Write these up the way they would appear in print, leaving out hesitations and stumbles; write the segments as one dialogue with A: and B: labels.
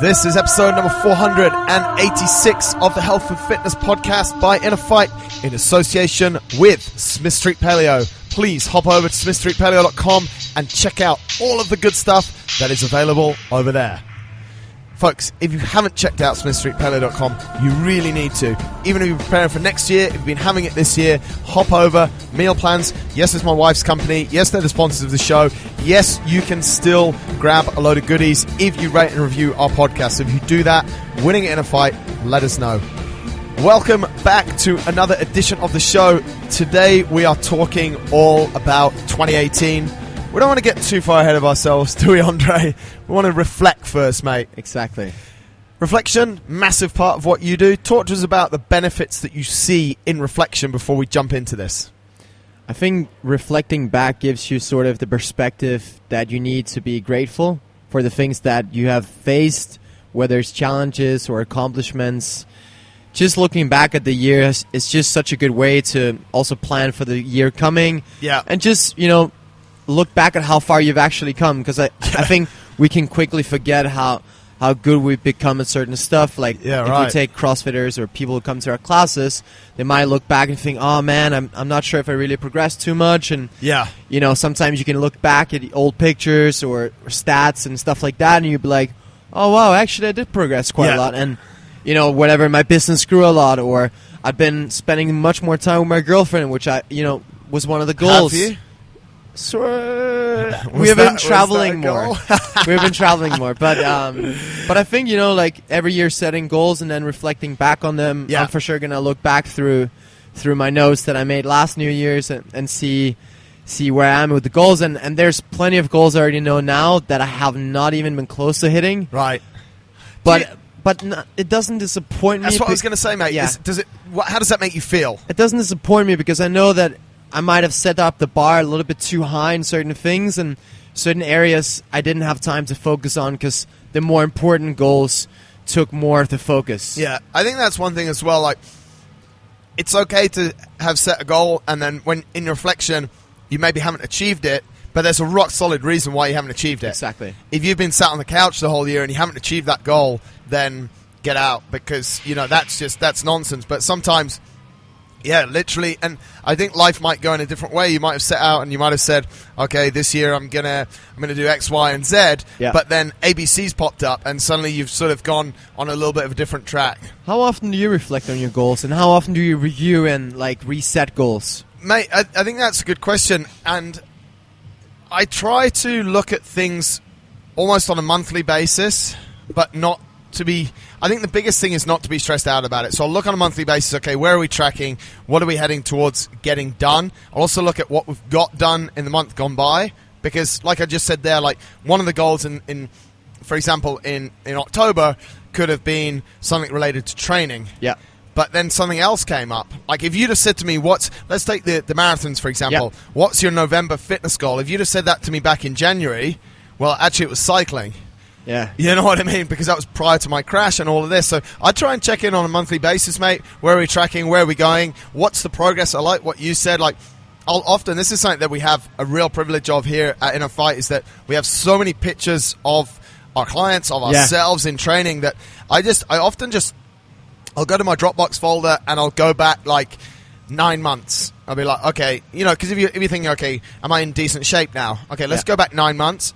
A: This is episode number 486 of the Health and Fitness Podcast by InnerFight in association with Smith Street Paleo. Please hop over to smithstreetpaleo.com and check out all of the good stuff that is available over there. Folks, if you haven't checked out smithstreetpaleo.com, you really need to. Even if you're preparing for next year, if you've been having it this year, hop over. Meal plans. Yes, it's my wife's company. Yes, they're the sponsors of the show. Yes, you can still grab a load of goodies if you rate and review our podcast. So if you do that, winning it in a fight, let us know. Welcome back to another edition of the show. Today we are talking all about 2018. We don't want to get too far ahead of ourselves, do we, Andre? We want to reflect first, mate.
B: Exactly.
A: Reflection, massive part of what you do. Talk to us about the benefits that you see in reflection before we jump into this.
B: I think reflecting back gives you sort of the perspective that you need to be grateful for the things that you have faced, whether it's challenges or accomplishments. Just looking back at the year is just such a good way to also plan for the year coming.
A: Yeah.
B: And just, look back at how far you've actually come, because I think we can quickly forget how good we've become at certain stuff. Like if you take CrossFitters or people who come to our classes, they might look back and think, oh man, I'm not sure if I really progressed too much. And sometimes you can look back at the old pictures or stats and stuff like that, and you'd be like, oh wow, actually I did progress quite a lot. And whatever, my business grew a lot, or I've been spending much more time with my girlfriend, which was one of the goals.
A: Have you?
B: We have been traveling more. We've been traveling more, but I think every year setting goals and then reflecting back on them. Yeah. I'm for sure gonna look back through my notes that I made last New Year's and see where I am with the goals. And there's plenty of goals I already know now that I have not even been close to hitting.
A: Right.
B: But it doesn't disappoint me.
A: That's what I was gonna say, mate.
B: Yeah.
A: How does that make you feel?
B: It doesn't disappoint me because I know that I might have set up the bar a little bit too high in certain things, and certain areas I didn't have time to focus on because the more important goals took more of the focus.
A: Yeah, I think that's one thing as well. Like, it's okay to have set a goal, and then when in reflection, you maybe haven't achieved it, but there's a rock solid reason why you haven't achieved it.
B: Exactly.
A: If you've been sat on the couch the whole year and you haven't achieved that goal, then get out, because that's nonsense. But sometimes, yeah, literally, and I think life might go in a different way. You might have set out and you might have said, okay, this year I'm gonna do X, Y, and Z, but then ABC's popped up and suddenly you've sort of gone on a little bit of a different track.
B: How often do you reflect on your goals, and how often do you review and reset goals?
A: Mate, I think that's a good question, and I try to look at things almost on a monthly basis, but not to be... I think the biggest thing is not to be stressed out about it. So I'll look on a monthly basis, okay, where are we tracking? What are we heading towards getting done? I'll also look at what we've got done in the month gone by, because like I just said there, like one of the goals in for example, in October could have been something related to training. Yeah. But then something else came up. Like if you'd have said to me, let's take the marathons, for example. Yep. What's your November fitness goal? If you'd have said that to me back in January, well, actually it was cycling.
B: Yeah.
A: You know what I mean? Because that was prior to my crash and all of this. So I try and check in on a monthly basis, mate. Where are we tracking? Where are we going? What's the progress? I like what you said. Like, this is something that we have a real privilege of here at InnerFight, is that we have so many pictures of our clients, of ourselves in training, that I'll go to my Dropbox folder and I'll go back like 9 months. I'll be like, okay, because if you think, okay, am I in decent shape now? Okay, let's go back 9 months.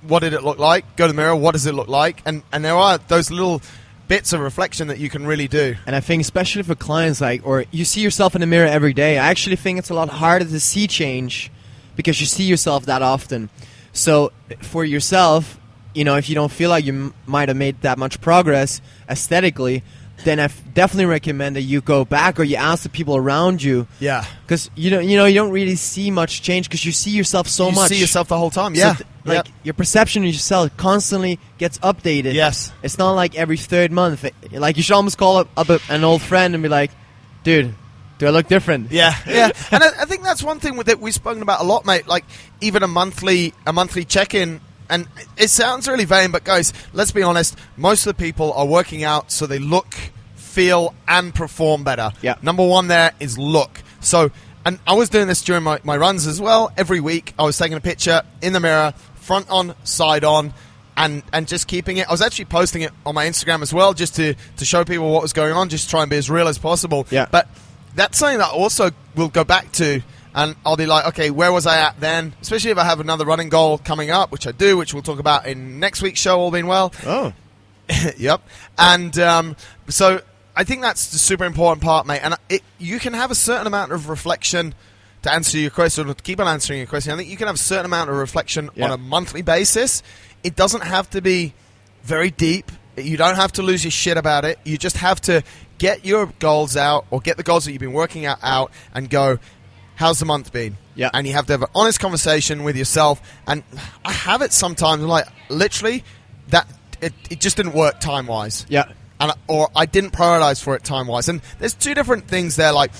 A: What did it look like? Go to the mirror. What does it look like? And there are those little bits of reflection that you can really do.
B: And I think especially for clients, or you see yourself in the mirror every day, I actually think it's a lot harder to see change because you see yourself that often. So for yourself, if you don't feel like you might have made that much progress aesthetically, then I definitely recommend that you go back or you ask the people around you.
A: Yeah.
B: Because you don't really see much change because you see yourself so much.
A: You see yourself the whole time. Yeah.
B: So your perception of yourself constantly gets updated.
A: Yes.
B: It's not like every third month. Like you should almost call up an old friend and be like, dude, do I look different?
A: Yeah. Yeah. And I think that's one thing that we've spoken about a lot, mate. Like even a monthly check-in. And it sounds really vain, but guys, let's be honest. Most of the people are working out so they look, feel, and perform better.
B: Yeah.
A: Number one there is look. So, and I was doing this during my runs as well. Every week, I was taking a picture in the mirror, front on, side on, and just keeping it. I was actually posting it on my Instagram as well, just to show people what was going on, just try and be as real as possible.
B: Yeah.
A: But that's something that I also will go back to, and I'll be like, okay, where was I at then? Especially if I have another running goal coming up, which I do, which we'll talk about in next week's show, all being well.
B: Oh.
A: Yep. And so I think that's the super important part, mate. And you can have a certain amount of reflection to answer your question, or to keep on answering your question. I think you can have a certain amount of reflection on a monthly basis. It doesn't have to be very deep. You don't have to lose your shit about it. You just have to get your goals out, or get the goals that you've been working out and go, how's the month been?
B: Yeah.
A: And you have to have an honest conversation with yourself. And I have it sometimes, like, literally, that it just didn't work time-wise.
B: Yeah.
A: Or I didn't prioritize for it time-wise. And there's two different things there, like,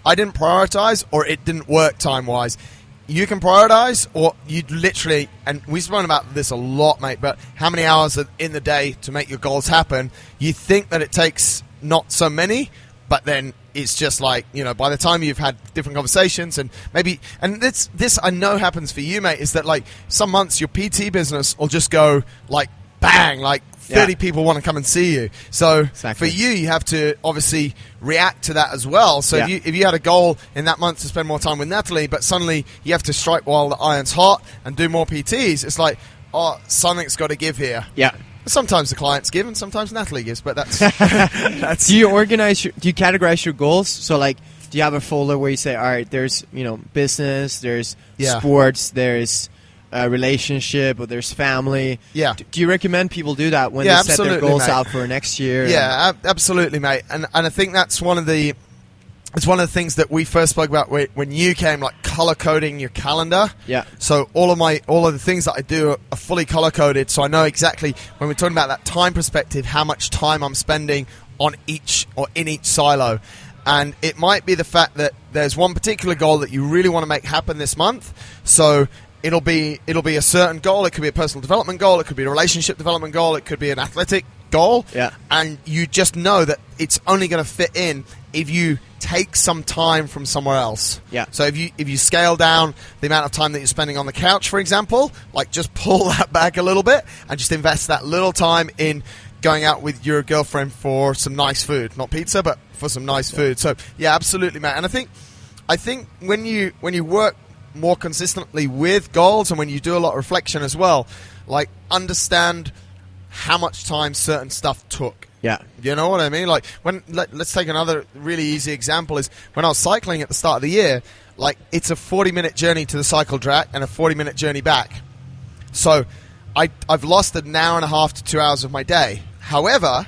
A: I didn't prioritize, or it didn't work time-wise. You can prioritize, or you literally, and we've spoken about this a lot, mate, but how many hours in the day to make your goals happen? You think that it takes not so many, but then it's just like, by the time you've had different conversations, and maybe, and this I know happens for you, mate, is that, like, some months your PT business will just go, like, bang, like 30 people want to come and see you. So
B: exactly.
A: For you have to obviously react to that as well. So if you had a goal in that month to spend more time with Natalie, but suddenly you have to strike while the iron's hot and do more PTs, it's like, oh, something's got to give here.
B: Yeah.
A: Sometimes the clients give, and sometimes Natalie gives, but that's...
B: Do you categorize your goals? So, like, do you have a folder where you say, all right, there's, business, there's sports, there's relationship, or there's family?
A: Yeah.
B: Do you recommend people do that when they set their goals out for next year?
A: Yeah, absolutely, mate. And I think that's one of the things that we first spoke about when you came, like color coding your calendar.
B: Yeah.
A: So all of the things that I do are fully color coded, so I know exactly when we're talking about that time perspective how much time I'm spending on each or in each silo. And it might be the fact that there's one particular goal that you really want to make happen this month. So it'll be a certain goal. It could be a personal development goal. It could be a relationship development goal. It could be an athletic goal.
B: Yeah.
A: And you just know that it's only going to fit in if you take some time from somewhere else.
B: Yeah.
A: So if you scale down the amount of time that you're spending on the couch, for example, like just pull that back a little bit and just invest that little time in going out with your girlfriend for some nice food, not pizza, but for some nice food. So yeah, absolutely, Matt. And I think when you work more consistently with goals, and when you do a lot of reflection as well, like, understand how much time certain stuff took.
B: Yeah.
A: You know what I mean? Like, let's take another really easy example, is when I was cycling at the start of the year, like, it's a 40-minute journey to the cycle track and a 40-minute journey back. So I've lost an hour and a half to 2 hours of my day. However,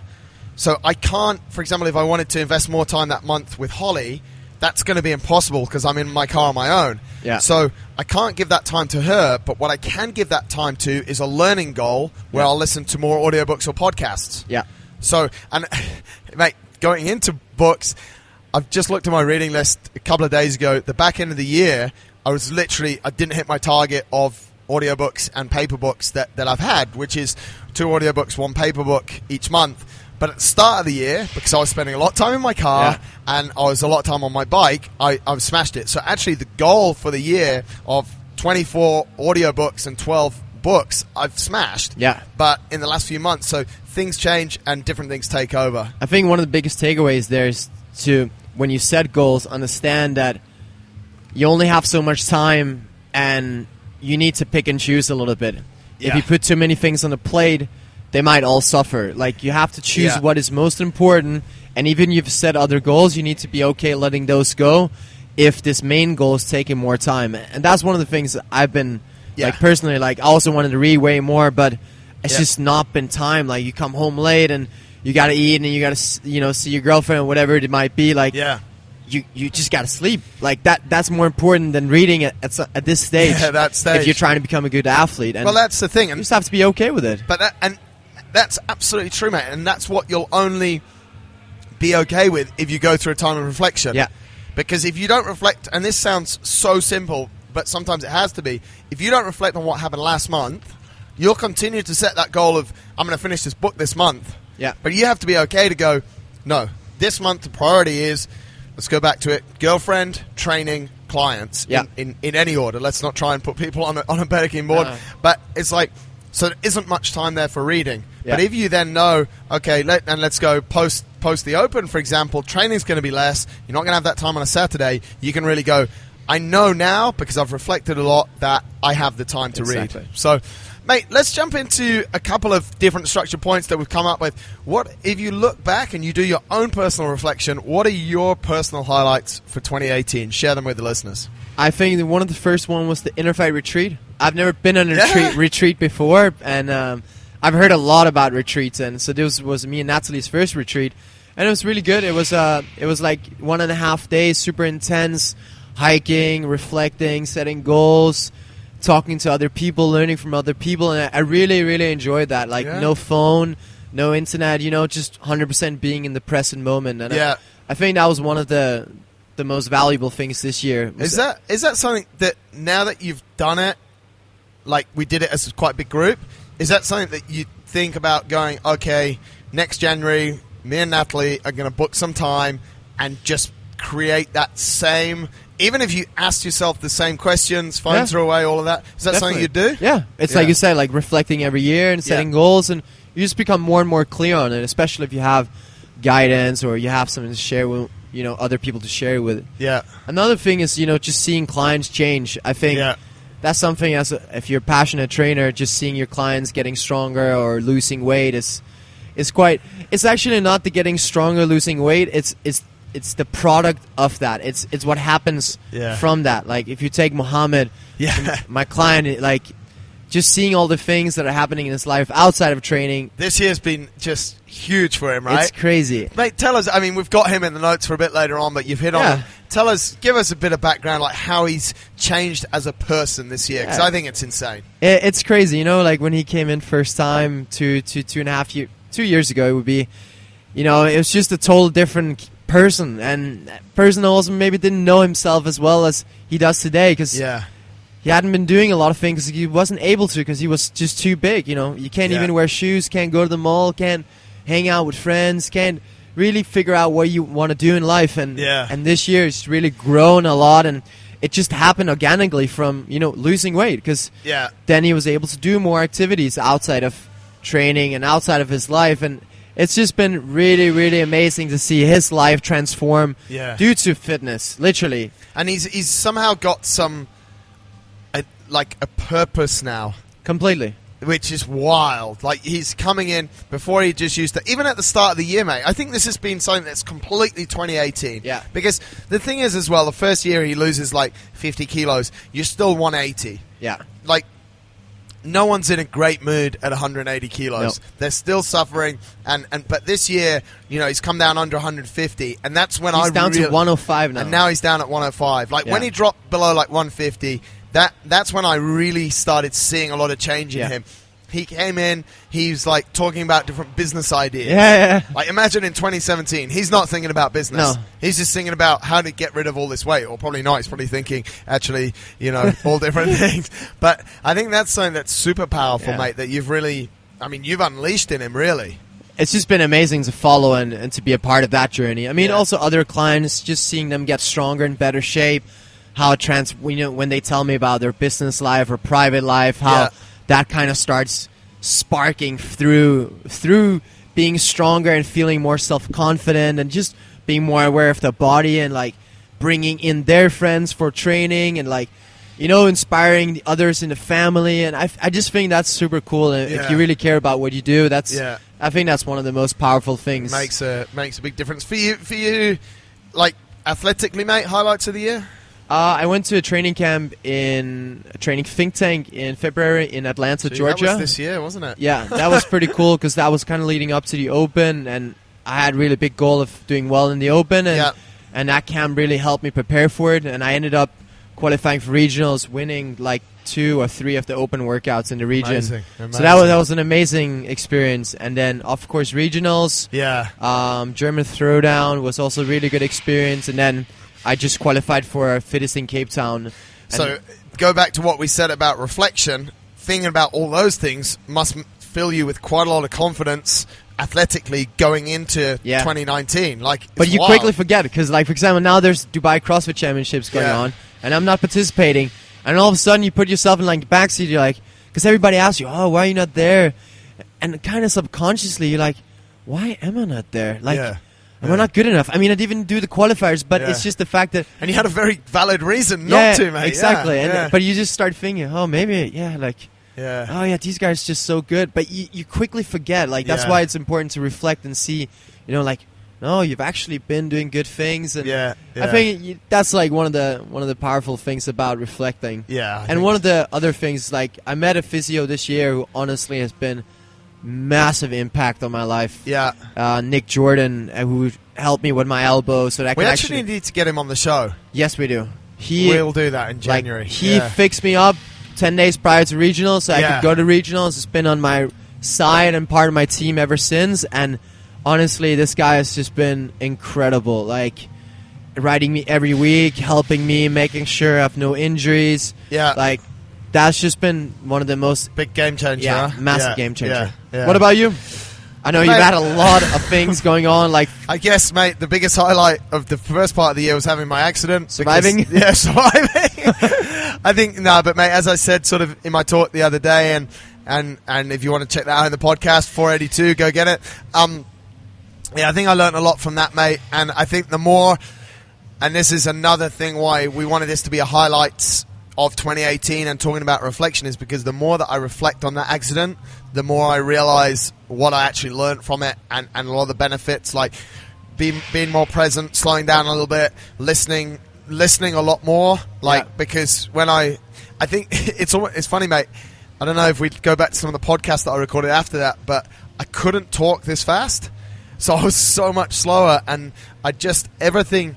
A: so I can't, for example, if I wanted to invest more time that month with Holly, that's going to be impossible because I'm in my car on my own.
B: Yeah.
A: So I can't give that time to her, but what I can give that time to is a learning goal where I'll listen to more audiobooks or podcasts.
B: Yeah.
A: So, and mate, going into books, I've just looked at my reading list a couple of days ago. The back end of the year, I didn't hit my target of audiobooks and paper books that I've had, which is 2 audiobooks, 1 paper book each month. But at the start of the year, because I was spending a lot of time in my car and I was a lot of time on my bike, I've smashed it. So actually the goal for the year of 24 audiobooks and 12 books, I've smashed.
B: Yeah.
A: But in the last few months, so things change and different things take over.
B: I think one of the biggest takeaways there is to, when you set goals, understand that you only have so much time and you need to pick and choose a little bit.
A: Yeah.
B: If you put too many things on the plate, they might all suffer. Like, you have to choose what is most important, and even if you've set other goals, you need to be okay letting those go if this main goal is taking more time. And that's one of the things that I've been, like, personally, like, I also wanted to read way more, but it's just not been time. Like, you come home late, and you got to eat, and you got to, see your girlfriend, or whatever it might be. Like, you just got to sleep. Like, that's more important than reading at this stage.
A: Yeah, that stage.
B: If you're trying to become a good athlete. And
A: well, that's the thing. And
B: you just have to be okay with it.
A: But that's absolutely true, mate. And that's what you'll only be okay with if you go through a time of reflection.
B: Yeah.
A: Because if you don't reflect, and this sounds so simple, but sometimes it has to be, if you don't reflect on what happened last month, you'll continue to set that goal of, I'm going to finish this book this month.
B: Yeah.
A: But you have to be okay to go, no, this month the priority is, let's go back to it, girlfriend, training, clients, in any order. Let's not try and put people on a betting board.
B: No.
A: But it's like, So there isn't much time there for reading. But if you then know, okay, let's go post the Open, for example, training's going to be less. You're not going to have that time on a Saturday. You can really go, I know now, because I've reflected a lot, that I have the time to read. So, mate, let's jump into a couple of different structure points that we've come up with. What, if you look back and you do your own personal reflection, what are your personal highlights for 2018? Share them with the listeners.
B: I think one of the first one was the InnerFight retreat. I've never been on a retreat before, and I've heard a lot about retreats, and so this was me and Natalie's first retreat, and it was really good. It was like 1.5 days, super intense, hiking, reflecting, setting goals, talking to other people, learning from other people, and I really, really enjoyed that. Like no phone, no internet, just 100% being in the present moment. And I think that was one of the most valuable things this year.
A: Is that something that now that you've done it, like we did it as a quite big group, is that something that you think about going, okay, next January, me and Natalie are going to book some time and just create that same, even if you asked yourself the same questions, phones are away, all of that, is that something you do?
B: Yeah, it's like you say, like reflecting every year and setting goals, and you just become more and more clear on it, especially if you have guidance or you have something to share with, other people to share with.
A: Yeah.
B: Another thing is, just seeing clients change. I think that's something, if you're a passionate trainer, just seeing your clients getting stronger or losing weight is quite. It's actually not the getting stronger, losing weight. It's the product of that. It's what happens from that. Like if you take Mohammed, my client, like just seeing all the things that are happening in his life outside of training.
A: This year's been just huge for him, right?
B: It's crazy.
A: Mate, tell us, I mean, we've got him in the notes for a bit later on, but you've hit on him. Tell us, give us a bit of background, like how he's changed as a person this year, because I think it's insane.
B: It's crazy, like when he came in first time 2 years ago, it would be, it was just a total different person, and that person also maybe didn't know himself as well as he does today, because he hadn't been doing a lot of things. He wasn't able to because he was just too big. You can't even wear shoes, can't go to the mall, can't hang out with friends, can't really figure out what you want to do in life. And this year it's really grown a lot, and it just happened organically from losing weight, because then he was able to do more activities outside of training and outside of his life, and it's just been really, really amazing to see his life transform due to fitness, literally.
A: And he's somehow got some a purpose now.
B: Completely.
A: Which is wild. Like, he's coming in before he just used to, even at the start of the year, mate. I think this has been something that's completely 2018.
B: Yeah.
A: Because the thing is as well, the first year he loses like 50 kilos, you're still 180.
B: Yeah.
A: Like, no one's in a great mood at 180 kilos.
B: No.
A: They're still suffering, but this year, he's come down under 150, and that's when
B: he's down to 105 now.
A: And now he's down at 105. Like, when he dropped below like 150, that's when I really started seeing a lot of change in him. He came in, he's like talking about different business ideas.
B: Yeah.
A: Like, imagine in 2017, he's not thinking about business.
B: No.
A: He's just thinking about how to get rid of all this weight, or probably not. He's probably thinking, actually, all different things. But I think that's something that's super powerful, mate, that you've really, you've unleashed in him, really.
B: It's just been amazing to follow and to be a part of that journey. Also other clients, just seeing them get stronger and better shape, how when they tell me about their business life or private life, how that kind of starts sparking through being stronger and feeling more self-confident and just being more aware of the body, and like bringing in their friends for training, and like inspiring the others in the family. And I just think that's super cool. And if you really care about what you do, I think that's one of the most powerful things.
A: Makes a big difference for you. Like, athletically, mate, highlights of the year.
B: I went to a training camp in a training think tank in February in Atlanta, Georgia.
A: That was this year, wasn't it?
B: Yeah, that was pretty cool, because that was kind of leading up to the Open, and I had a really big goal of doing well in the Open, and that camp really helped me prepare for it, and I ended up qualifying for regionals, winning like 2 or 3 of the Open workouts in the region.
A: Amazing.
B: So that was an amazing experience. And then, of course, regionals. German Throwdown was also a really good experience, and then I just qualified for Fittest in Cape Town.
A: So, go back to what we said about reflection. Thinking about all those things must fill you with quite a lot of confidence athletically going into 2019.
B: But you quickly forget, because, for example, now there's Dubai CrossFit Championships going on, and I'm not participating. And all of a sudden, you put yourself in the backseat. You're like, because everybody asks you, oh, why are you not there? And kind of subconsciously, you're like, why am I not there? Like, am I not good enough? I mean, I didn't do the qualifiers, but it's just the fact that...
A: And you had a very valid reason not to, mate.
B: Exactly. But you just start thinking, oh, maybe,
A: oh,
B: yeah, these guys are just so good. But you quickly forget. Like, that's why it's important to reflect and see, like, no, you've actually been doing good things. And I think that's like one of the powerful things about reflecting. And one of the other things, like, I met a physio this year who honestly has been massive impact on my life. Nick Jordan, who helped me with my elbow, so that
A: we actually need to get him on the show.
B: Yes, we do.
A: We'll do that in January.
B: He fixed me up 10 days prior to regionals, so I could go to regionals. It's been on my side and part of my team ever since. And honestly, this guy has just been incredible. Like, riding me every week, helping me, making sure I have no injuries. Like, that's just been one of the most...
A: Big game changer.
B: Massive game changer. What about you? I know you've had a lot of things going on. Like,
A: I guess, mate, the biggest highlight of the first part of the year was having my accident.
B: Surviving?
A: Surviving. I think, but mate, as I said sort of in my talk the other day, and if you want to check that out in the podcast, 482, go get it. I think I learned a lot from that, mate. And I think the more, and this is another thing why we wanted this to be a highlights of 2018 and talking about reflection, is because the more that I reflect on that accident, the more I realize what I actually learned from it, and a lot of the benefits, like being more present, slowing down a little bit, listening a lot more, because when I think it's funny, mate. I don't know if we go back to some of the podcasts that I recorded after that, but I couldn't talk this fast, so I was so much slower, and everything.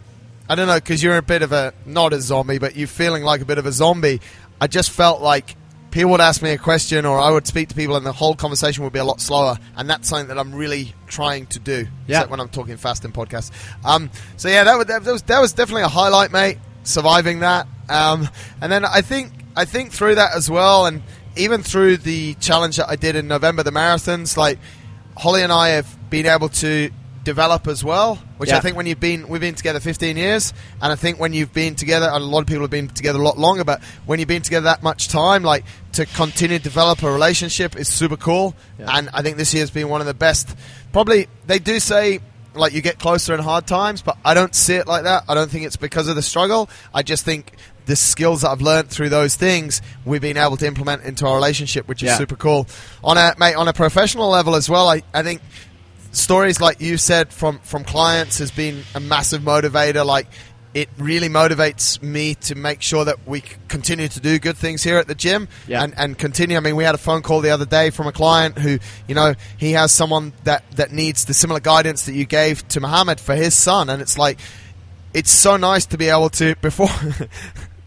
A: I don't know, because you're a bit of not a zombie, but you're feeling like a bit of a zombie. I just felt like people would ask me a question, or I would speak to people, and the whole conversation would be a lot slower. And that's something that I'm really trying to do when I'm talking fast in podcasts. That was definitely a highlight, mate, surviving that. And then I think through that as well, and even through the challenge that I did in November, the marathons, like, Holly and I have been able to develop as well, which I think when we've been together 15 years, and I think when you've been together, a lot of people have been together a lot longer, but when you've been together that much time, like, to continue to develop a relationship is super cool. And I think this year's been one of the best. Probably, they do say, like, you get closer in hard times, but I don't see it like that. I don't think it's because of the struggle. I just think the skills that I've learned through those things, we've been able to implement into our relationship, which is super cool. On a professional level as well, I think stories like you said from clients has been a massive motivator. Like, it really motivates me to make sure that we continue to do good things here at the gym and continue. I mean, we had a phone call the other day from a client who, he has someone that needs the similar guidance that you gave to Mohammed for his son. And it's like, it's so nice to be able to, before...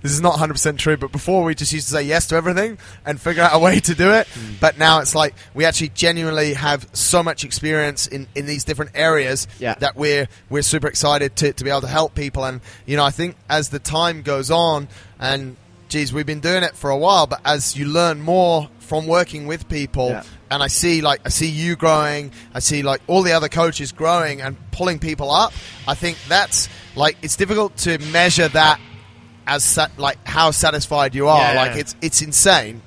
A: This is not 100% true, but before we just used to say yes to everything and figure out a way to do it. But now it's like we actually genuinely have so much experience in these different areas that we're super excited to be able to help people. And, I think as the time goes on, and, geez, we've been doing it for a while, but as you learn more from working with people, and I see you growing, I see, like, all the other coaches growing and pulling people up, I think that's, like, it's difficult to measure that as how satisfied you are. It's insane,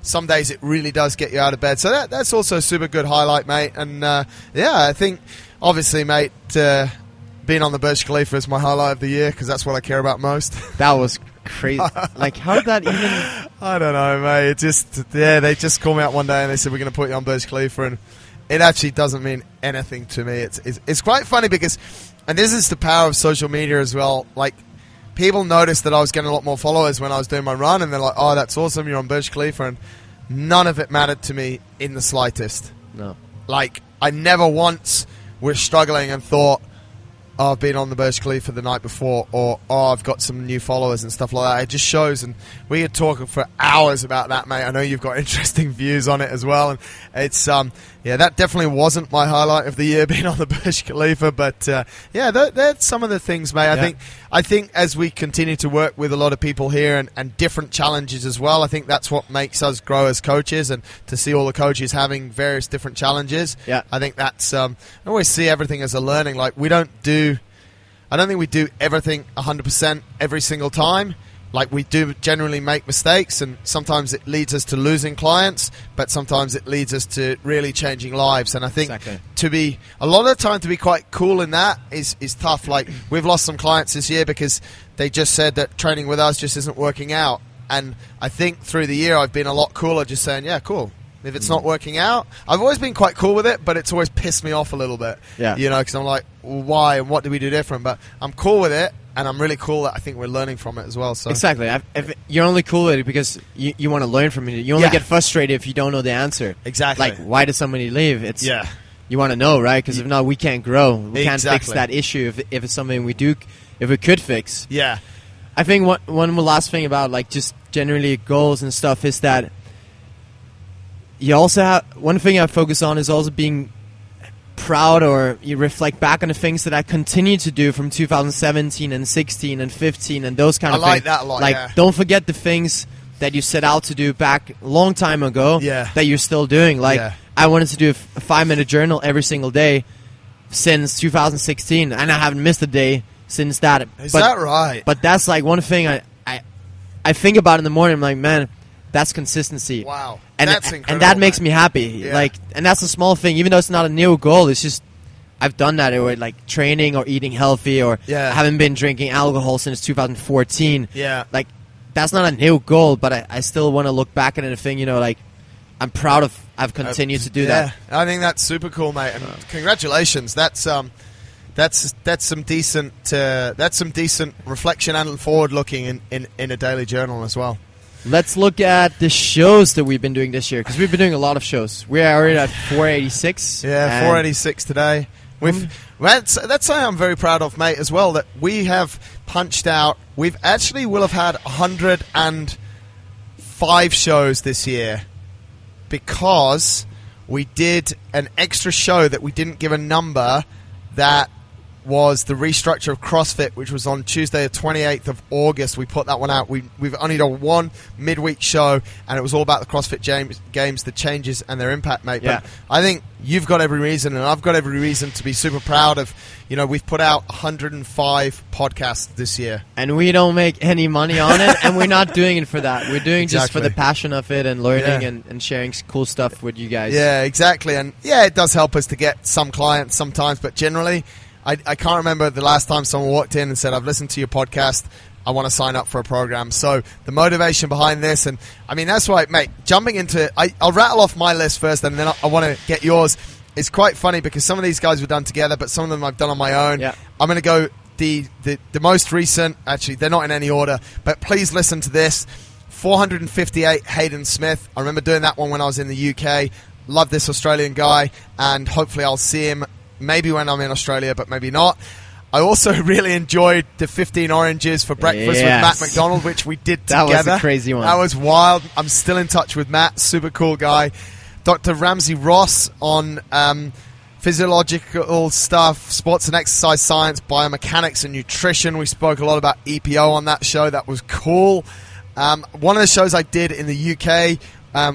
A: Some days it really does get you out of bed, so that's also a super good highlight, mate. And I think obviously, mate, being on the Burj Khalifa is my highlight of the year, because that's what I care about most.
B: That was crazy. Like, how did that even...
A: I don't know, mate. They just called me out one day and they said, we're going to put you on Burj Khalifa, and it actually doesn't mean anything to me. It's quite funny because, and this is the power of social media as well, like, people noticed that I was getting a lot more followers when I was doing my run, and they're like, oh, that's awesome, you're on Burj Khalifa, and none of it mattered to me in the slightest.
B: No.
A: Like, I never once was struggling and thought, oh, I've been on the Burj Khalifa the night before, or, oh, I've got some new followers and stuff like that. It just shows, and we could talk for hours about that, mate. I know you've got interesting views on it as well, and it's, that definitely wasn't my highlight of the year, being on the Burj Khalifa, but, that's some of the things, mate. I think as we continue to work with a lot of people here and different challenges as well, I think that's what makes us grow as coaches, and to see all the coaches having various different challenges. I think that's, I always see everything as a learning. Like, I don't think we do everything 100% every single time, like, we do generally make mistakes, and sometimes it leads us to losing clients, but sometimes it leads us to really changing lives. And I think a lot of the time to be quite cool in that is tough. Like, we've lost some clients this year because they just said that training with us just isn't working out. And I think through the year I've been a lot cooler, just saying, yeah, cool. If it's not working out, I've always been quite cool with it, but it's always pissed me off a little bit. Yeah. You know, because I'm like, well, why and what do we do different? But I'm cool with it, and I'm really cool that I think we're learning from it as well. So
B: exactly. If you're only cool with it because you want to learn from it. You only get frustrated if you don't know the answer.
A: Exactly.
B: Like, why does somebody leave? You want to know, right? Because if not, we can't grow. We can't fix that issue if it's something if we could fix.
A: Yeah.
B: I think one last thing about, like, just generally goals and stuff is that you also have, one thing I focus on is also being proud, or you reflect back on the things that I continue to do from 2017 and 16 and 15 and those kind of things. I like
A: that a lot,
B: Like, don't forget the things that you set out to do back a long time ago that you're still doing. Like, I wanted to do a 5-minute journal every single day since 2016, and I haven't missed a day since that.
A: Is that right?
B: But that's, like, one thing I think about in the morning. I'm like, man, that's consistency.
A: Wow.
B: And
A: that's incredible.
B: And that makes me happy.
A: Yeah.
B: Like, and that's a small thing, even though it's not a new goal. It's just I've done that with, like, training or eating healthy, or I haven't been drinking alcohol since 2014.
A: Yeah.
B: Like, that's not a new goal, but I still want to look back at it and think, you know, like, I'm proud of I've continued to do that.
A: I think that's super cool, mate. And congratulations. That's some decent reflection and forward looking in a daily journal as well.
B: Let's look at the shows that we've been doing this year, because we've been doing a lot of shows. We are already at 486.
A: Yeah, 486 today. That's something I'm very proud of, mate, as well, that we have punched out. We've actually will have had 105 shows this year, because we did an extra show that we didn't give a number, that was the restructure of CrossFit, which was on Tuesday the 28th of August. We put that one out. We've only done one midweek show, and it was all about the CrossFit games, the changes and their impact, mate.
B: Yeah.
A: But I think you've got every reason, and I've got every reason to be super proud of, you know, we've put out 105 podcasts this year.
B: And we don't make any money on it, and we're not doing it for that. We're doing just for the passion of it and learning and sharing cool stuff with you guys.
A: Yeah, exactly. And yeah, it does help us to get some clients sometimes, but generally, I can't remember the last time someone walked in and said, I've listened to your podcast, I want to sign up for a program. So the motivation behind this, and I mean, that's why, mate, jumping into it, I'll rattle off my list first, and then I want to get yours. It's quite funny because some of these guys were done together, but some of them I've done on my own.
B: Yeah.
A: I'm going to go the most recent. Actually, they're not in any order, but please listen to this. 458 Hayden Smith. I remember doing that one when I was in the UK. Love this Australian guy, and hopefully I'll see him maybe when I'm in Australia, but maybe not. I also really enjoyed the 15 oranges for breakfast with Matt McDonald, which we did together.
B: That was a crazy one.
A: That was wild. I'm still in touch with Matt. Super cool guy. Dr. Ramsey Ross on physiological stuff, sports and exercise science, biomechanics and nutrition. We spoke a lot about EPO on that show. That was cool. One of the shows I did in the UK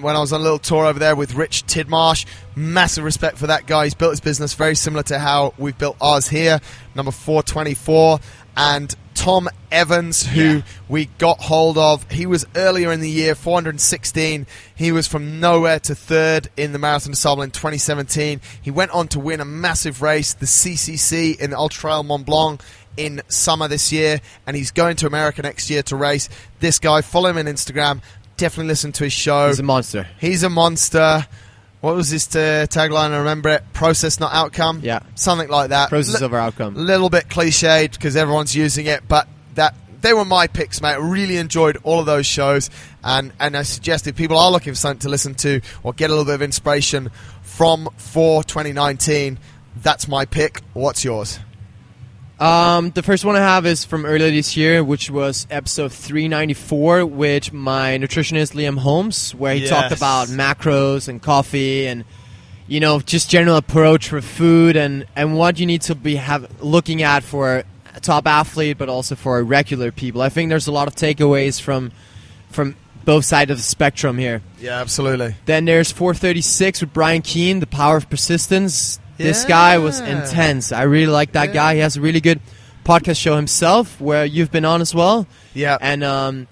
A: when I was on a little tour over there with Rich Tidmarsh. Massive respect for that guy. He's built his business very similar to how we've built ours here. Number 424. And Tom Evans, who we got hold of. He was earlier in the year, 416. He was from nowhere to third in the Marathon des Sables in 2017. He went on to win a massive race, the CCC in the Ultra Trail Mont Blanc in summer this year. And he's going to America next year to race. This guy, follow him on Instagram. Definitely listen to his show.
B: He's a monster.
A: He's a monster. What was his tagline? I remember it. Process, not outcome.
B: Yeah.
A: Something like that.
B: Process over outcome.
A: A little bit cliched because everyone's using it, but they were my picks, mate. I really enjoyed all of those shows, and I suggest if people are looking for something to listen to or get a little bit of inspiration from for 2019, that's my pick. What's yours?
B: The first one I have is from earlier this year, which was episode 394 with my nutritionist Liam Holmes, where he talked about macros and coffee and, you know, just general approach for food and what you need to be looking at for a top athlete, but also for regular people. I think there's a lot of takeaways from both sides of the spectrum here.
A: Yeah, absolutely.
B: Then there's 436 with Brian Keane, The Power of Persistence. This guy was intense. I really like that guy. He has a really good podcast show himself, where you've been on as well.
A: Yeah.
B: And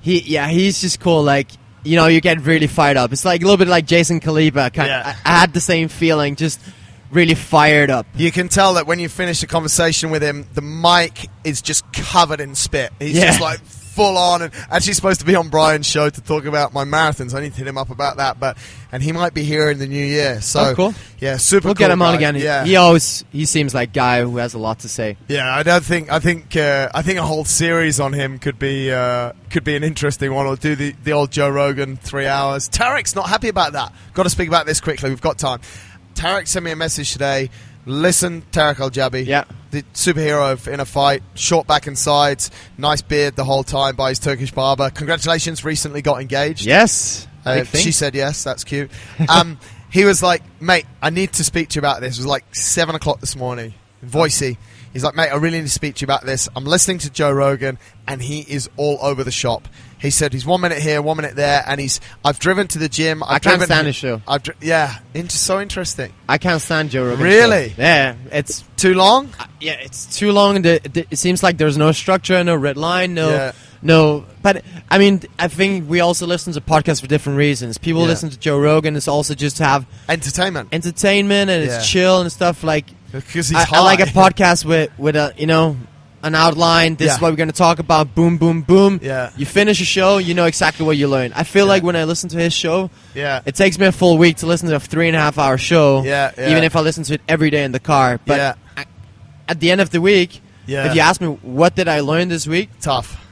B: he's just cool. Like, you know, you get really fired up. It's like a little bit like Jason Kaliba. I had the same feeling, just really fired up.
A: You can tell that when you finish a conversation with him, the mic is just covered in spit. He's just like full on, and actually supposed to be on Brian's show to talk about my marathons. I need to hit him up about that, and he might be here in the new year. So
B: cool.
A: Yeah, super.
B: We'll
A: cool
B: get him on
A: guy.
B: again.
A: Yeah.
B: He seems like a guy who has a lot to say.
A: Yeah, I think a whole series on him could be an interesting one, or do the old Joe Rogan 3 hours. Tarek's not happy about that. Got to speak about this quickly. We've got time. Tarek sent me a message today. Listen, Tarek Al-Jabi, the superhero of InnerFight, short back and sides, nice beard the whole time by his Turkish barber. Congratulations, recently got engaged.
B: Yes.
A: She said yes, that's cute. He was like, mate, I need to speak to you about this. It was like 7 o'clock this morning. Voicey. He's like, mate, I really need to speak to you about this. I'm listening to Joe Rogan, and he is all over the shop. He said he's 1 minute here, 1 minute there, and I've driven to the gym.
B: I can't stand his show.
A: So interesting.
B: I can't stand Joe Rogan.
A: Really?
B: Show. Yeah, it's
A: too long.
B: It's too long. It seems like there's no structure, no red line, no. But I mean, I think we also listen to podcasts for different reasons. People listen to Joe Rogan. It's also just to have
A: entertainment,
B: and it's chill and stuff like.
A: Because he's high.
B: I like a podcast with a an outline. This is what we're going to talk about. Boom, boom, boom.
A: Yeah.
B: You finish a show, you know exactly what you learn. I feel like when I listen to his show,
A: it
B: takes me a full week to listen to a 3.5 hour show. Even if I listen to it every day in the car. But at the end of the week, if you ask me what did I learn this week,
A: tough.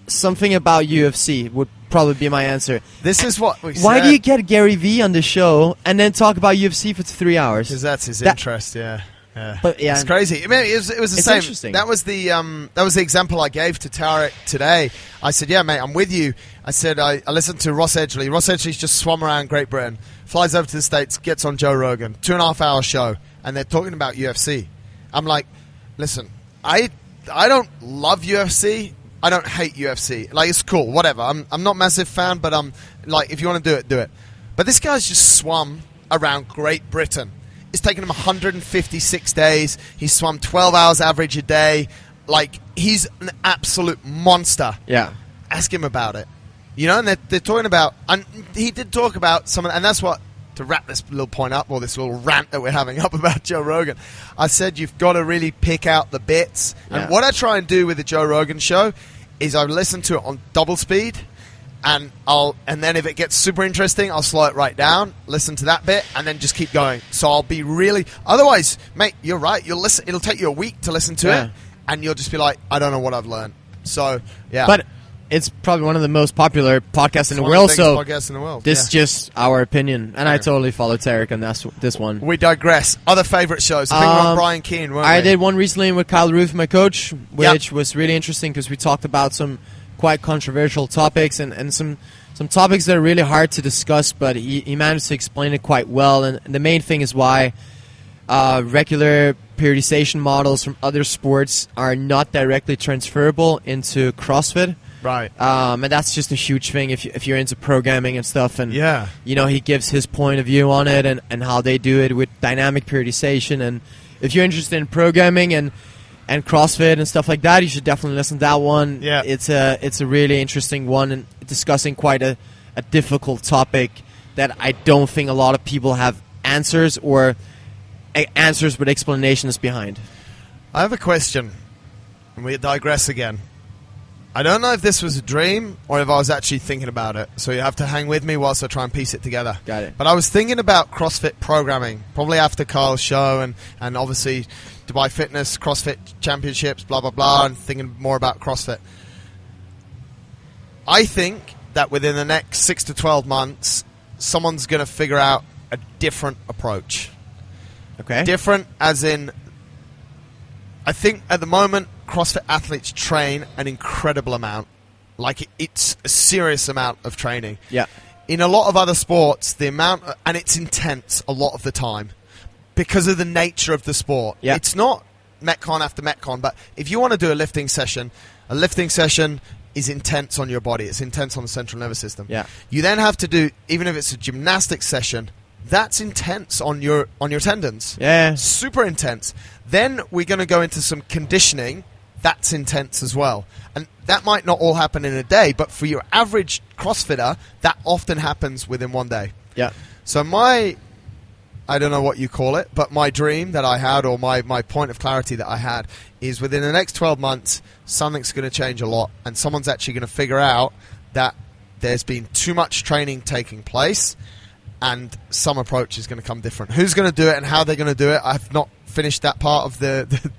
B: Something about UFC would probably be my answer.
A: This is what we
B: Why do you get Gary Vee on the show and then talk about UFC for 3 hours?
A: Because that's his interest. But
B: it's
A: crazy. I mean, it was the same.
B: Interesting.
A: That was the example I gave to Tarek today. I said, "Yeah, mate, I'm with you." I said, "I listened to Ross Edgley. Ross Edgley's just swum around Great Britain, flies over to the States, gets on Joe Rogan, 2.5 hour show, and they're talking about UFC." I'm like, "Listen, I don't love UFC. I don't hate UFC. Like, it's cool, whatever. I'm not a massive fan, but I'm like, if you want to do it, do it." But this guy's just swum around Great Britain. It's taken him 156 days. He's swum 12 hours average a day. Like, he's an absolute monster.
B: Yeah.
A: Ask him about it. You know, and they're talking about... And he did talk about some... And that's what... To wrap this little point up, or this little rant that we're having up about Joe Rogan, I said you've got to really pick out the bits. Yeah. And what I try and do with the Joe Rogan show is I listen to it on double speed... And then if it gets super interesting, I'll slow it right down, listen to that bit, and then just keep going. So I'll be really... Otherwise, mate, you're right. You'll listen. It'll take you a week to listen to it, and you'll just be like, I don't know what I've learned. So, yeah.
B: But it's probably one of the most popular podcasts in the world, so
A: podcasts in the world.
B: This is just our opinion, and I totally follow Tarek on this one.
A: We digress. Other favourite shows? I think we're on Brian Keane, weren't we?
B: I did one recently with Kyle Roof, my coach, which was really interesting because we talked about some quite controversial topics and some topics that are really hard to discuss, but he managed to explain it quite well. And the main thing is why regular periodization models from other sports are not directly transferable into CrossFit.
A: Right.
B: And that's just a huge thing if you're into programming and stuff. And you know, he gives his point of view on it and how they do it with dynamic periodization. And if you're interested in programming and CrossFit and stuff like that, you should definitely listen to that one.
A: Yeah.
B: It's a really interesting one and discussing quite a difficult topic that I don't think a lot of people have answers or answers with explanations behind.
A: I have a question, and we digress again. I don't know if this was a dream or if I was actually thinking about it, so you have to hang with me whilst I try and piece it together.
B: Got it.
A: But I was thinking about CrossFit programming, probably after Kyle's show and obviously Dubai Fitness, CrossFit Championships, blah, blah, blah, and thinking more about CrossFit. I think that within the next 6 to 12 months, someone's going to figure out a different approach.
B: Okay.
A: Different as in, I think at the moment, CrossFit athletes train an incredible amount. Like, it's a serious amount of training.
B: Yeah.
A: In a lot of other sports, the amount, and it's intense a lot of the time because of the nature of the sport.
B: Yeah.
A: It's not Metcon after Metcon, but if you want to do a lifting session is intense on your body. It's intense on the central nervous system.
B: Yeah.
A: You then have to do, even if it's a gymnastics session, that's intense on your tendons.
B: Yeah.
A: Super intense. Then we're going to go into some conditioning, that's intense as well. And that might not all happen in a day, but for your average CrossFitter, that often happens within one day.
B: Yeah.
A: So I don't know what you call it, but my dream that I had, or my point of clarity that I had, is within the next 12 months, something's going to change a lot, and someone's actually going to figure out that there's been too much training taking place, and some approach is going to come different. Who's going to do it and how they're going to do it, I've not finished that part of the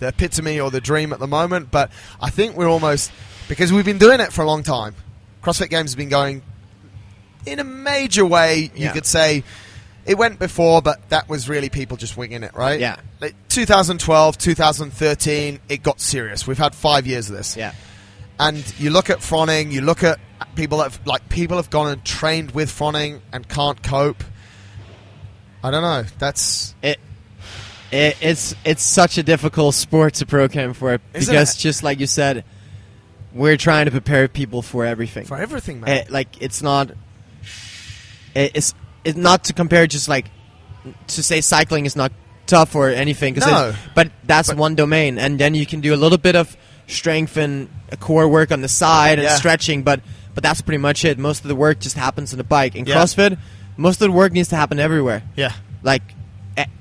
A: epitome or the dream at the moment, but I think we're almost, because we've been doing it for a long time. CrossFit Games has been going in a major way, you could say. It went before, but that was really people just winging it, right?
B: Yeah.
A: Like 2012, 2013, it got serious. We've had 5 years of this.
B: Yeah.
A: And you look at Froning, you look at people that have gone and trained with Froning and can't cope. I don't know. That's
B: it. It's such a difficult sport to program for, because just like you said, we're trying to prepare people for everything.
A: For everything, man.
B: It's not. It's not to compare, just like to say cycling is not tough or anything. But that's one domain, and then you can do a little bit of strength and core work on the side and stretching, but that's pretty much it. Most of the work just happens on the bike. In CrossFit, most of the work needs to happen everywhere.
A: Yeah.
B: Like,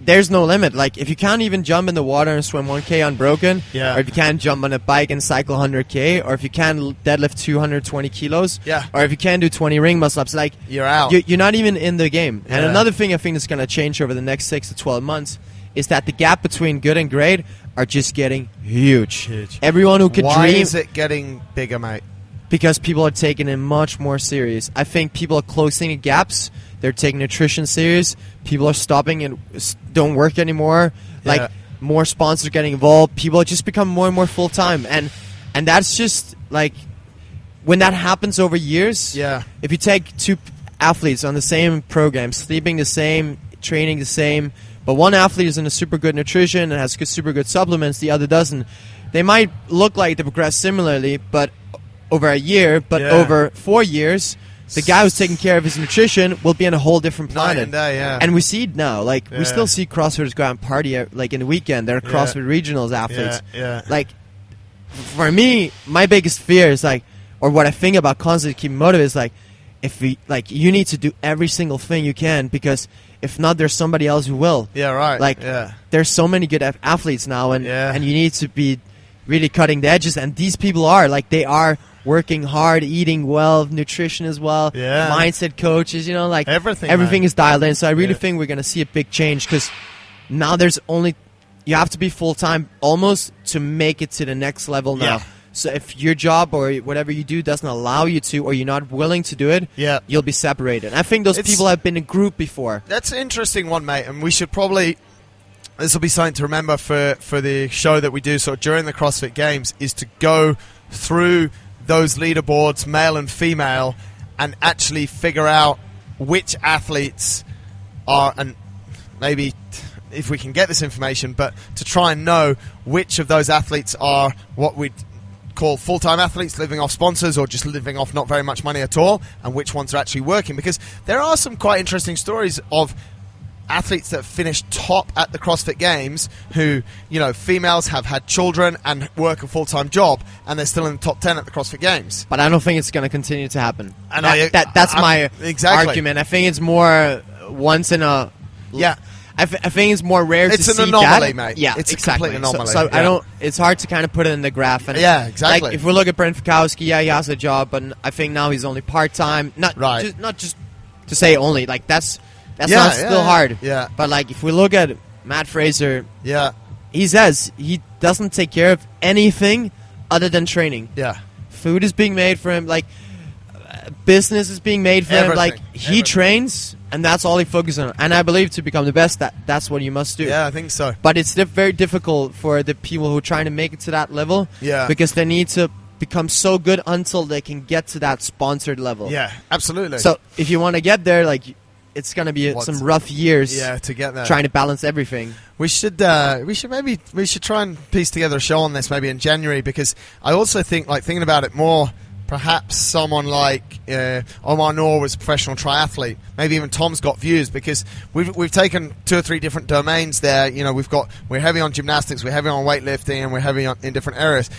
B: there's no limit. Like, if you can't even jump in the water and swim 1K unbroken, or if you can't jump on a bike and cycle 100K, or if you can't deadlift 220 kilos, or if you can't do 20 ring muscle-ups, like,
A: you're out.
B: You're not even in the game. And another thing I think that's going to change over the next 6 to 12 months is that the gap between good and great are just getting huge. Everyone who could dream...
A: Why is it getting bigger, mate?
B: Because people are taking it much more serious. I think people are closing the gaps. They're taking nutrition serious. People are stopping and don't work anymore. Like, more sponsors getting involved. People just become more and more full-time. And that's just, like, when that happens over years, if you take two athletes on the same program, sleeping the same, training the same, but one athlete is in a super good nutrition and has super good supplements, the other doesn't, they might look like they progress similarly, but over a year, but over 4 years, the guy who's taking care of his nutrition will be on a whole different planet.
A: Night and day,
B: and we see it now. Like, we still see CrossFitters go out and party, like, in the weekend. They're CrossFit Regionals athletes. Like, for me, my biggest fear is, like, or what I think about constantly keeping motivated is, like, if we, like, you need to do every single thing you can, because if not, there's somebody else who will. Like, there's so many good athletes now, and you need to be really cutting the edges, and these people are, like, they are working hard, eating well, nutrition as well, mindset coaches, like, everything is dialed in. So I really think we're going to see a big change, because now you have to be full-time almost to make it to the next level now. So if your job or whatever you do doesn't allow you to, or you're not willing to do it, you'll be separated. I think those people have been in a group before. That's
A: an interesting one, mate, and we should probably... This will be something to remember for the show that we do sort of during the CrossFit Games, is to go through those leaderboards, male and female, and actually figure out which athletes are, and maybe if we can get this information, but to try and know which of those athletes are what we'd call full-time athletes living off sponsors, or just living off not very much money at all, and which ones are actually working. Because there are some quite interesting stories of athletes that finished top at the CrossFit Games who, females have had children and work a full-time job, and they're still in the top 10 at the CrossFit Games.
B: But I don't think it's going to continue to happen. And that's my argument. I think it's more once in a... I think it's more rare to see that.
A: It's an anomaly, mate.
B: Yeah,
A: it's
B: exactly.
A: a complete anomaly.
B: So I don't... It's hard to kind of put it in the graph. And
A: exactly.
B: Like, if we look at Brent Fikowski, he has a job, but I think now he's only part-time. Not just to say only. Like, that's still hard. But, like, if we look at Matt Fraser, he says he doesn't take care of anything other than training. Food is being made for him. Like, business is being made for him. Like, he trains, and that's all he focuses on. And I believe to become the best, that's what you must do.
A: Yeah, I think so.
B: But it's very difficult for the people who are trying to make it to that level. Because they need to become so good until they can get to that sponsored level.
A: Yeah, absolutely.
B: So if you want to get there, like, it's going to be some rough years.
A: To get there.
B: Trying to balance everything.
A: We should try and piece together a show on this maybe in January, because I also think, like, thinking about it more perhaps someone like Omar Noor was a professional triathlete. Maybe even Tom's got views, because we've taken 2 or 3 different domains there. You know, we're heavy on gymnastics, we're heavy on weightlifting, and we're heavy in different areas.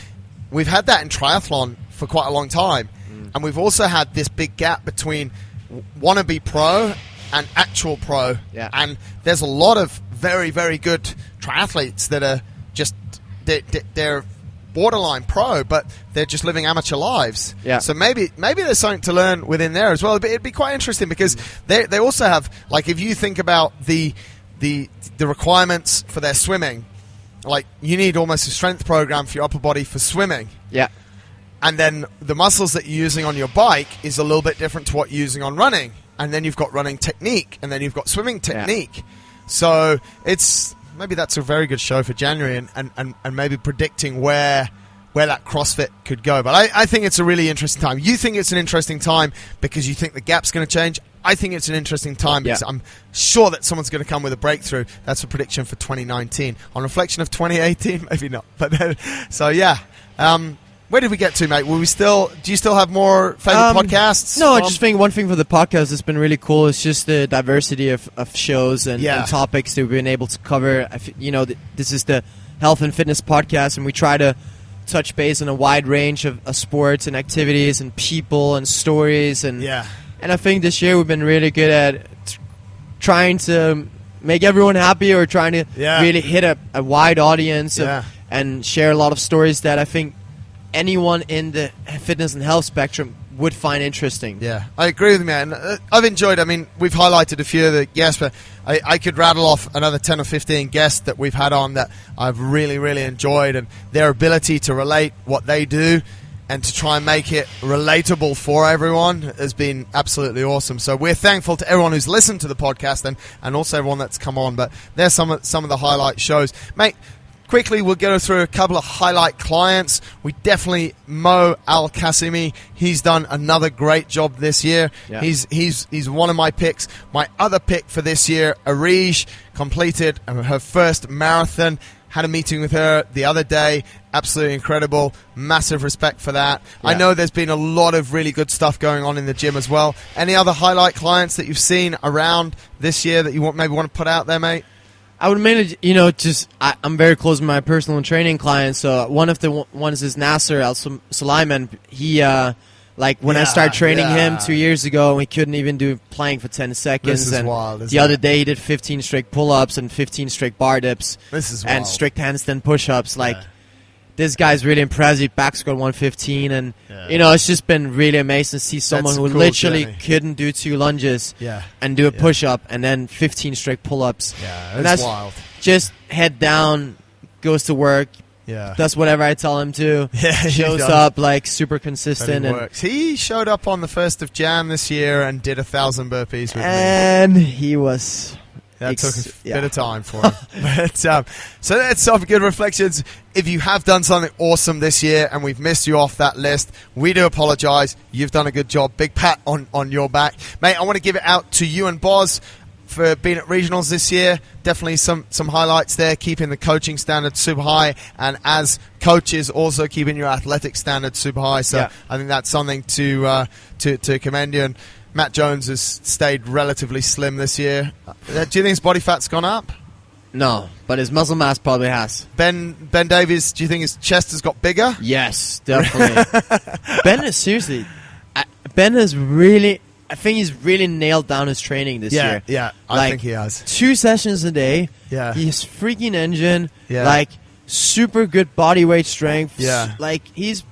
A: We've had that in triathlon for quite a long time, and we've also had this big gap between wannabe pro and actual pro.
B: Yeah.
A: And there's a lot of very, very good triathletes that are just they're borderline pro, but they're just living amateur lives.
B: Yeah.
A: So maybe there's something to learn within there as well. It'd be quite interesting, because they also have, like, if you think about the requirements for their swimming, like, you need almost a strength program for your upper body for swimming.
B: Yeah.
A: And then the muscles that you're using on your bike is a little bit different to what you're using on running. And then you've got running technique, and then you've got swimming technique. Yeah. So maybe that's a very good show for January, and maybe predicting where that CrossFit could go. But I think it's a really interesting time. You think it's an interesting time because you think the gap's going to change. I think it's an interesting time because I'm sure that someone's going to come with a breakthrough. That's a prediction for 2019. On reflection of 2018, maybe not. But then, so yeah. Where did we get to, mate? Do you still have more favorite podcasts?
B: No, I just think one thing for the podcast that's been really cool is just the diversity of shows and topics that we've been able to cover. This is the Health and Fitness podcast, and we try to touch base on a wide range of sports and activities and people and stories. And I think this year we've been really good at trying to make everyone happy, or trying to really hit a wide audience and share a lot of stories that I think anyone in the fitness and health spectrum would find interesting. Yeah,
A: I agree with you, man. I've enjoyed, we've highlighted a few of the guests, but I could rattle off another 10 or 15 guests that we've had on that I've really, really enjoyed, and their ability to relate what they do and to try and make it relatable for everyone has been absolutely awesome. So we're thankful to everyone who's listened to the podcast and also everyone that's come on, but there's some of the highlight shows. Mate, quickly, we'll go through a couple of highlight clients. We definitely, Mo Al-Qasimi, he's done another great job this year. Yeah. He's one of my picks. My other pick for this year, Arij, completed her first marathon. Had a meeting with her the other day. Absolutely incredible. Massive respect for that. Yeah. I know there's been a lot of really good stuff going on in the gym as well. Any other highlight clients that you've seen around this year that you maybe want to put out there, mate?
B: I would mainly, I'm very close with my personal training clients. So one of the ones is Nasser Al-Sulaiman. He, when I started training him 2 years ago, he couldn't even do plank for 10 seconds.
A: This is wild,
B: the other day, he did 15 straight pull-ups and 15 straight bar dips.
A: This is wild.
B: And strict handstand push-ups. This guy's really impressive. Back squat 115. And, it's just been really amazing to see someone who literally couldn't do 2 lunges and do a push-up and then 15 straight pull-ups.
A: Yeah,
B: that's
A: wild.
B: Just head down, goes to work.
A: Yeah,
B: does whatever I tell him to. Yeah, shows up super consistent.
A: And he showed up on the 1st of Jan this year and did 1,000 burpees with me.
B: And he was.
A: That took a bit of time for him. But, so that's some good reflections. If you have done something awesome this year and we've missed you off that list, we do apologise. You've done a good job. Big pat on your back. Mate, I want to give it out to you and Boz for being at regionals this year. Definitely some highlights there, keeping the coaching standards super high, and as coaches also keeping your athletic standards super high. So I think that's something to commend you. And Matt Jones has stayed relatively slim this year. Do you think his body fat's gone up?
B: No, but his muscle mass probably has.
A: Ben Davies, do you think his chest has got bigger?
B: Yes, definitely. Ben has really... I think he's really nailed down his training this year.
A: Yeah, I think he has.
B: 2 sessions a day.
A: Yeah.
B: He's freaking engine. Yeah. Super good body weight strength.
A: Yeah.
B: He's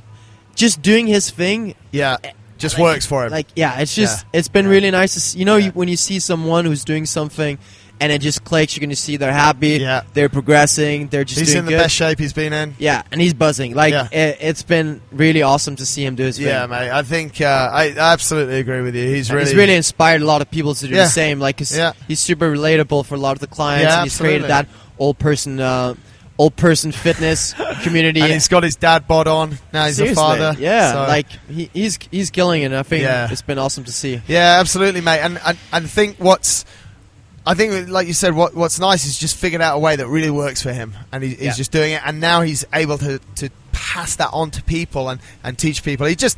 B: just doing his thing.
A: Yeah. Just works for him.
B: It's just, it's been really nice to see. When you see someone who's doing something and it just clicks, you're going to see they're happy, they're progressing, they're just
A: he's
B: doing good.
A: He's in the best shape he's been in.
B: Yeah, and he's buzzing. It's been really awesome to see him do his thing.
A: Yeah, mate, I think I absolutely agree with you. He's
B: really inspired a lot of people to do the same. He's super relatable for a lot of the clients, and he's created that all-person fitness community.
A: And he's got his dad bod on. Now he's a father.
B: Yeah, so. He's killing it. I think it's been awesome to see.
A: Yeah, absolutely, mate. And I think like you said, what's nice is just figured out a way that really works for him, and he's just doing it. And now he's able to pass that on to people and teach people. He just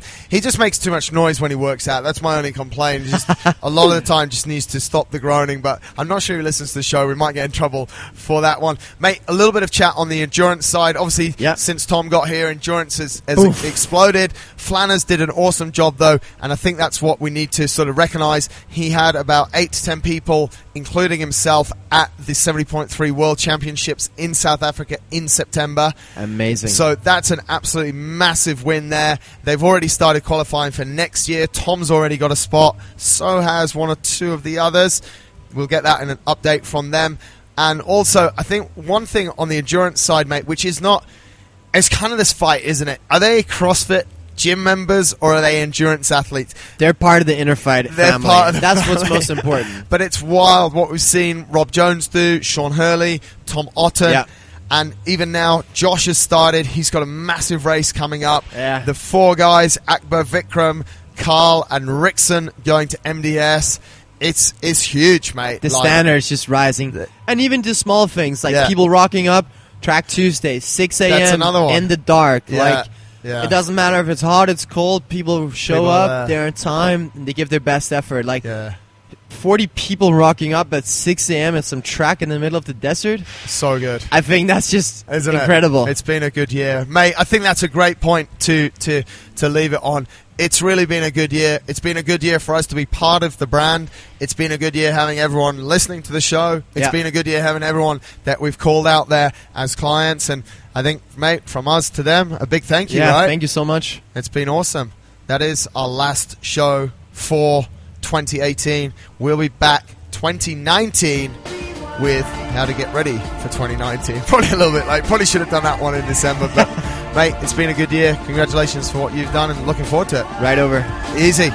A: makes too much noise when he works out. That's my only complaint. Just a lot of the time just needs to stop the groaning, but I'm not sure he listens to the show. We might get in trouble for that one. Mate, a little bit of chat on the endurance side. Obviously, since Tom got here, endurance has exploded. Flanners did an awesome job, though, and I think that's what we need to sort of recognize. He had about 8 to 10 people, including himself, at the 70.3 World Championships in South Africa in September.
B: Amazing.
A: So that's an absolutely massive win there. They've already started qualifying for next year. Tom's already got a spot. So has one or two of the others. We'll get that in an update from them. And also, I think one thing on the endurance side, mate, which is not... It's kind of this fight, isn't it? Are they CrossFit gym members or are they endurance athletes?
B: They're part of the InnerFight family. That's what's most important.
A: But it's wild what we've seen Rob Jones do, Sean Hurley, Tom Otten, and even now Josh has started. He's got a massive race coming up.
B: Yeah.
A: The 4 guys, Akbar, Vikram, Carl and Rickson going to MDS. It's huge, mate.
B: The standard is just rising. And even to small things like people rocking up, Track Tuesday, 6 a.m. in the dark. It doesn't matter if it's hot, it's cold. People show up, they're on time, and they give their best effort. 40 people rocking up at 6 a.m. at some track in the middle of the desert.
A: So good.
B: I think that's just incredible.
A: It's been a good year. Mate, I think that's a great point to leave it on. It's really been a good year. It's been a good year for us to be part of the brand. It's been a good year having everyone listening to the show. It's been a good year having everyone that we've called out there as clients. And I think, mate, from us to them, a big thank you, right?
B: Thank you so much.
A: It's been awesome. That is our last show for 2018. We'll be back 2019 with how to get ready for 2019. Probably a little bit late. Probably should have done that one in December, but mate, it's been a good year. Congratulations for what you've done and looking forward to it.
B: Right over.
A: Easy.